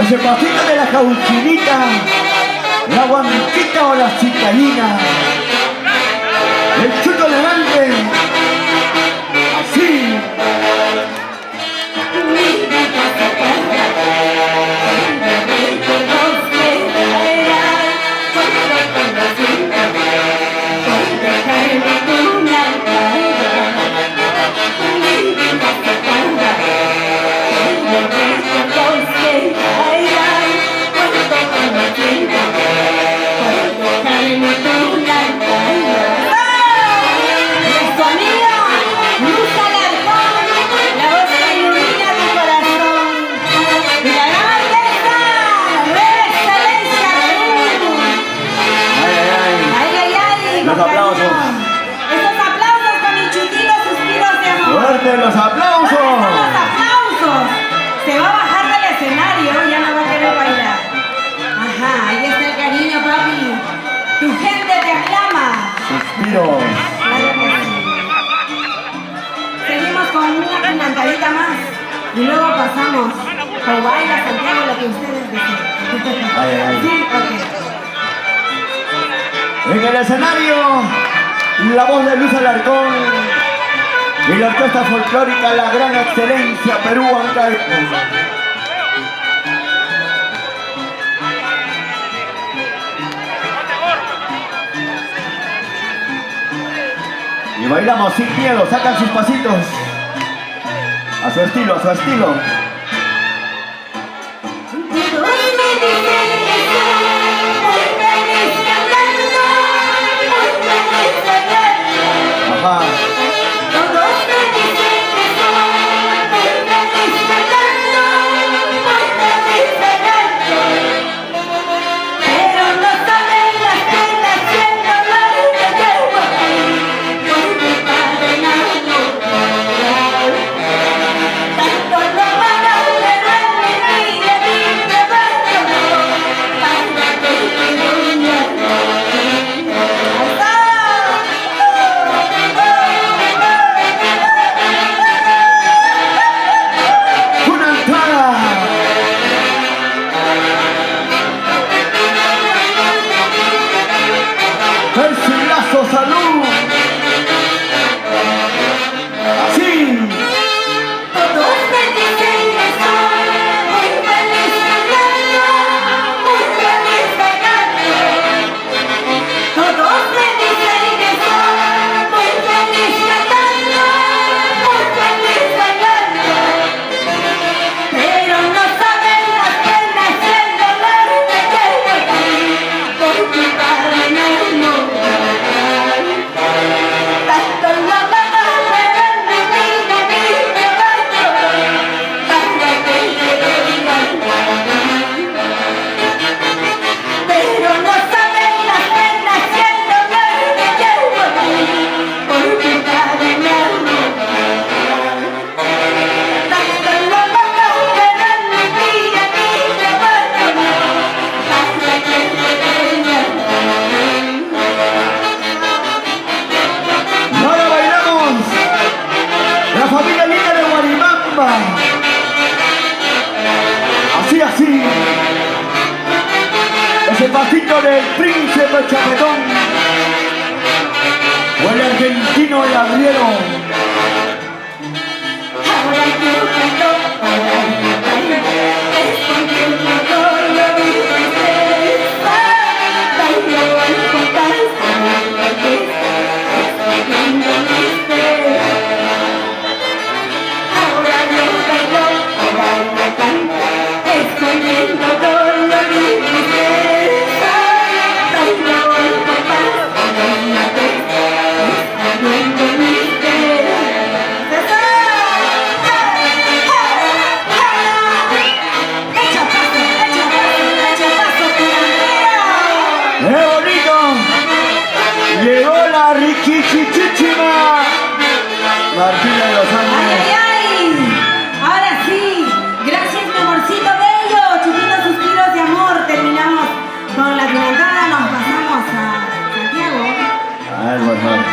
Ese pasito de la cauchinita, la guanquita o la citadina, el chuto elegante, así. Los aplausos. Esos aplausos con mis chutitos suspiros de amor. ¡Fuerte los aplausos! ¿Dónde están los aplausos? Se va a bajar del escenario, ya no va a querer bailar. Ajá, ahí está el cariño, papi. Tu gente te aclama. Suspiro. Claro que sí. Seguimos con una cantadita más y luego pasamos con Baila Santiago, lo que ustedes deseen. Ay, ay. Sí, ok. En el escenario, la voz de Luz Alarcón y la orquesta folclórica La Gran Excelencia Perú Ancaicos. Y bailamos sin miedo, sacan sus pasitos a su estilo, a su estilo. Ajá. ¡Salud! ¡Así! Todos me dicen que soy muy feliz cantando, muy feliz cantando. Todos me dicen que soy muy feliz cantando, muy feliz cantando. Pero no saben las penas y el dolor que llevo aquí por tu padre en el mundo. Tanto la mamá pero en mi vida me abandonó, para que te digan. Pero no saben las penas y el dolor que llevo aquí por tu padre en el mundo. Tanto la mamá pero en mi vida me abandonó, para que te digan. Y ahora bailamos la familia linda de Guarimamba. Así, así. Ese pasito del príncipe chapetón o el argentino el arriero. Ahora que canto, escondiendo todo lo que ustedes bailo al compás de la orquesta, escondiendo ustedes. Ahora yo bailo, ahora yo canto, escondiendo todo lo que ustedes bailo al compás de la orquesta, escondiendo ustedes. ¡Qué bonito! Llegó la riquichichichima Martina de los ¡Ay, Ángeles. ay, ay! Ahora sí, gracias mi amorcito bello, chupitos suspiros de amor. Terminamos con la dilantada, nos pasamos a Santiago. Ay, por favor.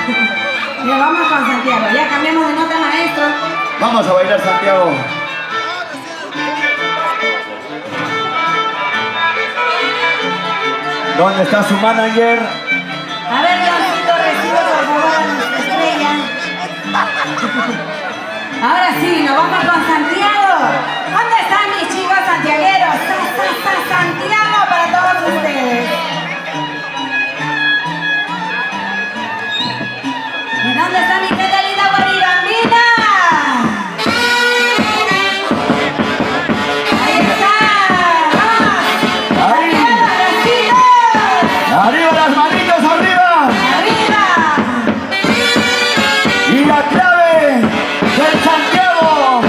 Ya vamos con Santiago, ya cambiamos de nota, maestro. Vamos a bailar, Santiago. ¿Dónde está su manager? A ver, Leoncito, recibe por favor a nuestra estrella. Ahora sí, nos vamos con Santiago. ¿Dónde están mis chicos santiagueros? Santiago para todos ustedes. ¿Y dónde está mi gente linda guaribambina? Ahí está. ¡Vamos! Ahí. ¡Arriba, Brasil! ¡Arriba las manitos, arriba! ¡Arriba! Y la clave del Santiago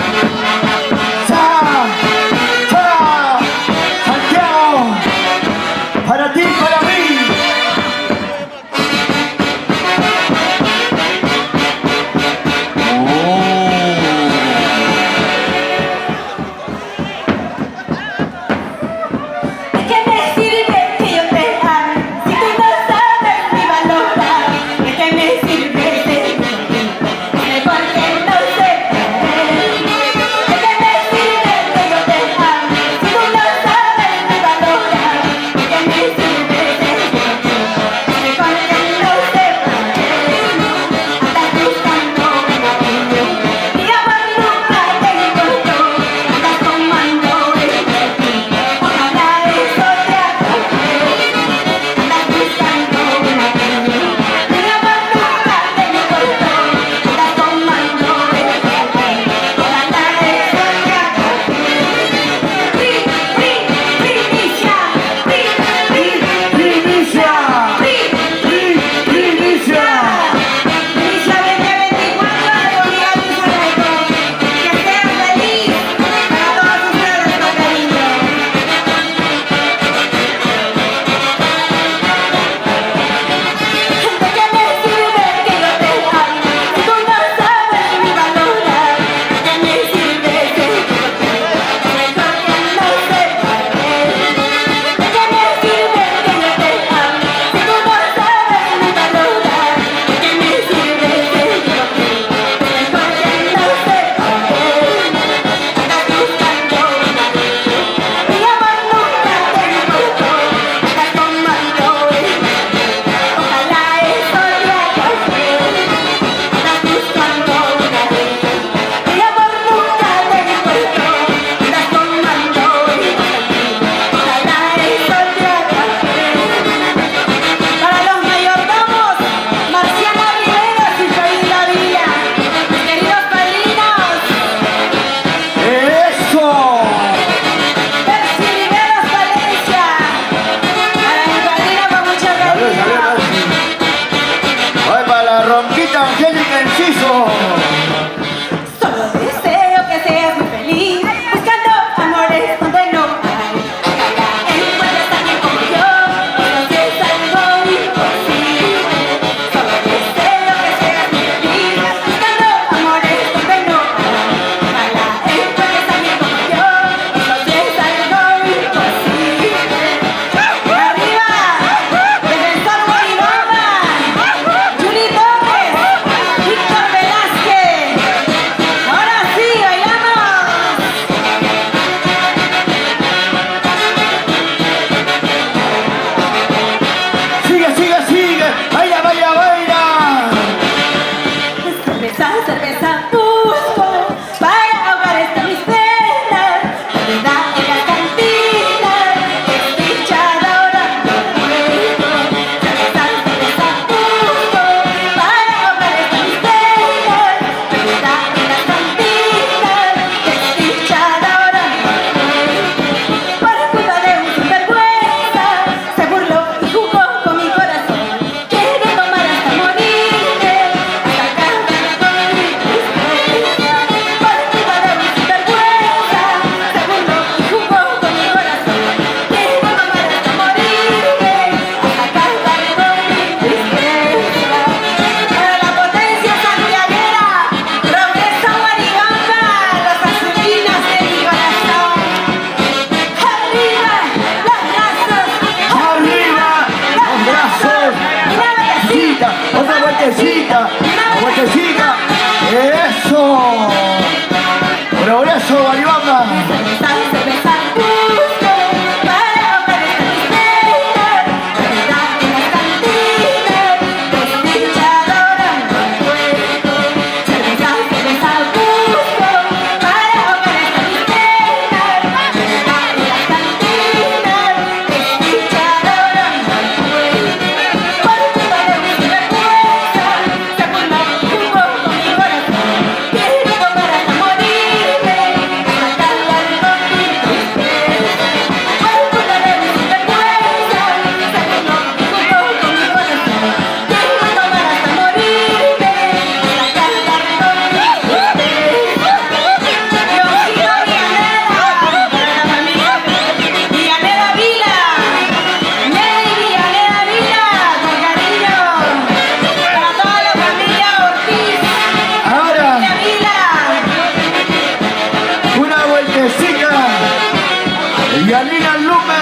Yanina Lupe,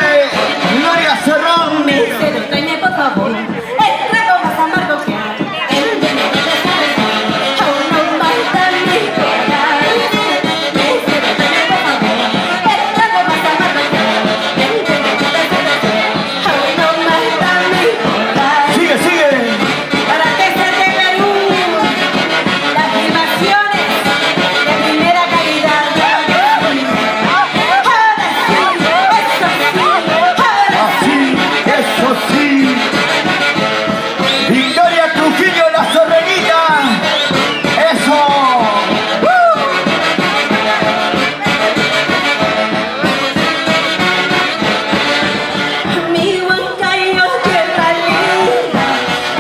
Gloria Cerrón. Me sedueñe, por favor, el trago más amargo que hay. El veneno de saber, aún no mata mi corazón. Me sedueñe, por favor, el trago más amargo que hay. El veneno de saber, aún no mata mi corazón. Sigue, sigue. Para Texas de Perú, las filmaciones de primera calidad. Así, eso sí. Victoria Trujillo, la zorreguita. Eso. Mi Huancayo, tierra linda,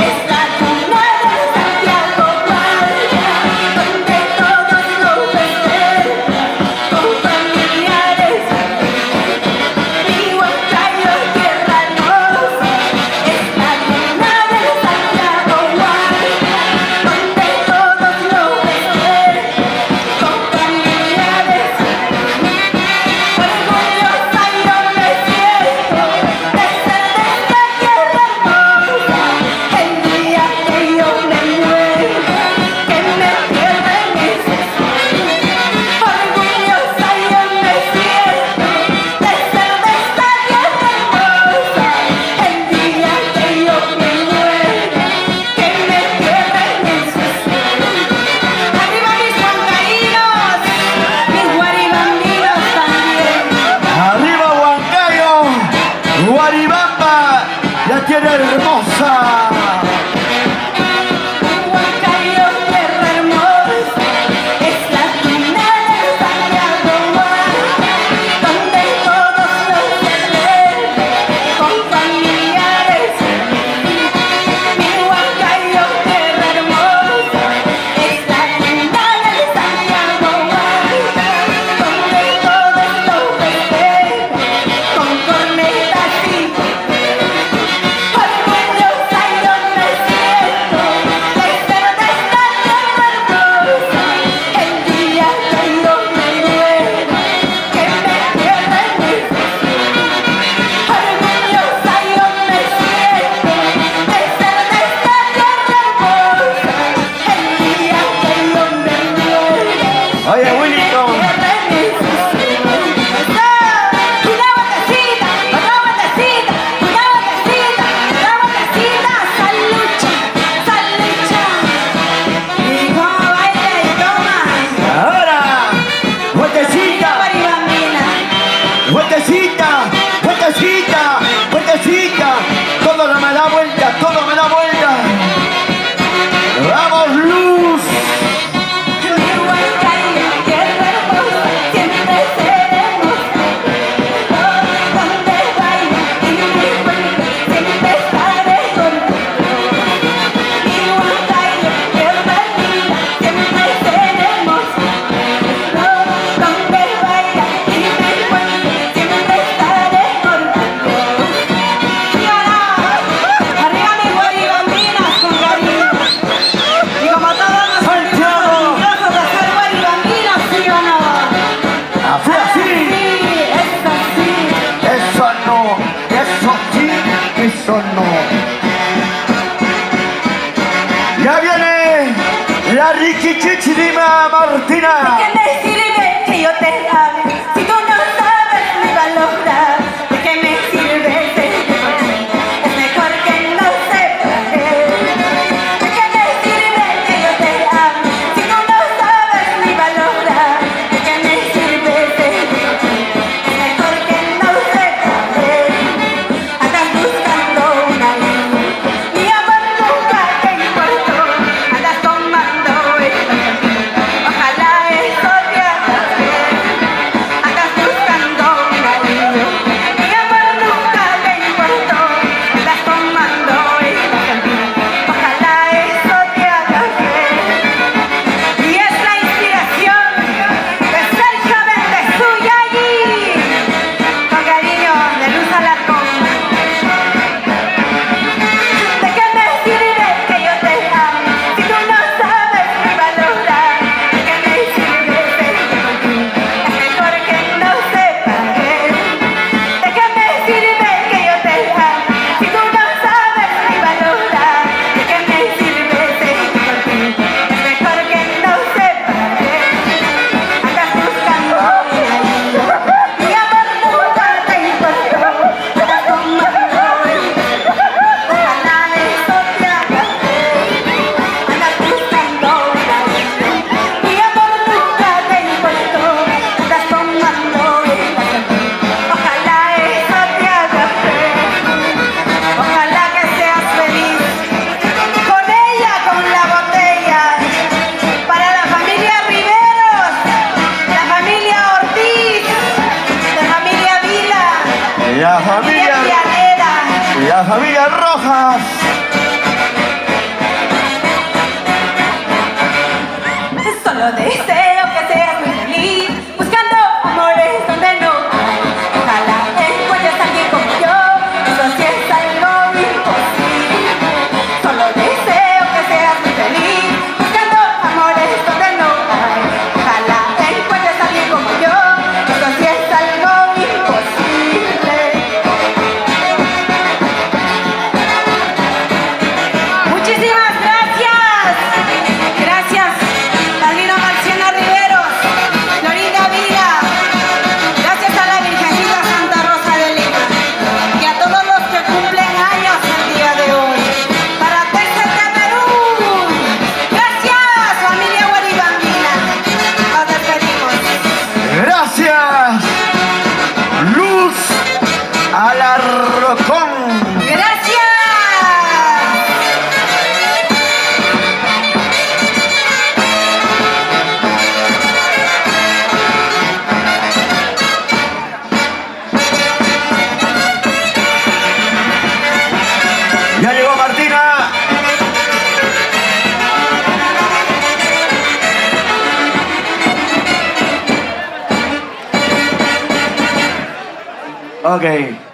es la cuna de Santiago Guardia, donde todos los festejan con familiares. Mi Huancayo, tierra hermosa, es la cuna de Santiago Guardia, donde todos los festejan con familiares. Orgullosa yo me siento de ser de esta tierra hermosa. El día que yo me muera, que me entierren en sus sueños. Orgullosa yo me siento de ser de esta tierra hermosa. El día que yo me muera, que me entierren en sus sueños. Arriba mis huancaínos, mis guaribambinos también. Arriba Huancayo, Guaribamba, la tierra hermosa. Huancayo, tierra hermosa, es la cuna de Santiago Guardia, donde todos los celebran con familiares. Mi Huancayo, tierra hermosa, es la cuna de Santiago Guardia, donde todos los festejan con cornetas y orgullosa yo me siento de ser de esta tierra hermosa. El día que yo me muera, que me entierren en sus sueños. Orgullosa yo me siento de ser de esta tierra hermosa. El día que yo me muera, Oye, Willington. entierren en sus sueños. Una vueltecita, otra vueltecita, una vueltecita, otra vueltecita. Salucha, salucha. Y como baila y toma. Ahora, vueltecita, Guaribambina. vueltecita, vueltecita, vueltecita. Todo no me da vuelta, todo me da vuelta. Vamos, Luz. Mi Huancayo, tierra hermosa, siempre seremos. Donde baila y me cuenta, siempre estaré contigo. Mi Huancayo, tierra linda, siempre seremos. Donde baila y me cuenta, siempre estaré contigo. ¿Sí o no? Arriba mis guaribambinas con cariño. Y como todos nos sentimos orgullosos de ser guaribambinos, ¿sí o no? Así, así. Sí, es así. Eso no, eso sí, eso no. Ya viene la Riquichichirima Martina. ¿De qué me sirve que yo te ame si tú no sabes ni valorar? ¿De qué me sirve sentirme? Es mejor que no sepas. ¿De qué me sirve que yo te ame si tú no sabes ni valorar? ¿De qué me sirve sentirme? Es mejor que no sepas. Andas buscando una niña, mi amor nunca te importó. Andas tomando esta. Ojalá eso te haga bien. La familia, la familia Rojas. Solo deseo que seas muy feliz, buscando amores donde no hay. Ojalá encuentres a alguien como yo, eso sí es algo imposible. Solo deseo que seas muy feliz, buscando amores donde no hay. Ojalá encuentres a alguien como yo, eso sí es algo imposible. Muchísimas gracias. Gracias. Padrino Marciano Riveros, Florinda Vida, gracias a la Virgencita Santa Rosa de Lima y a todos los que cumplen años el día de hoy. Para Texas de Perú, gracias familia Guaribambina, nos despedimos. Gracias. Luz Alarcón. Gracias. Ya llegó Martina. Ok.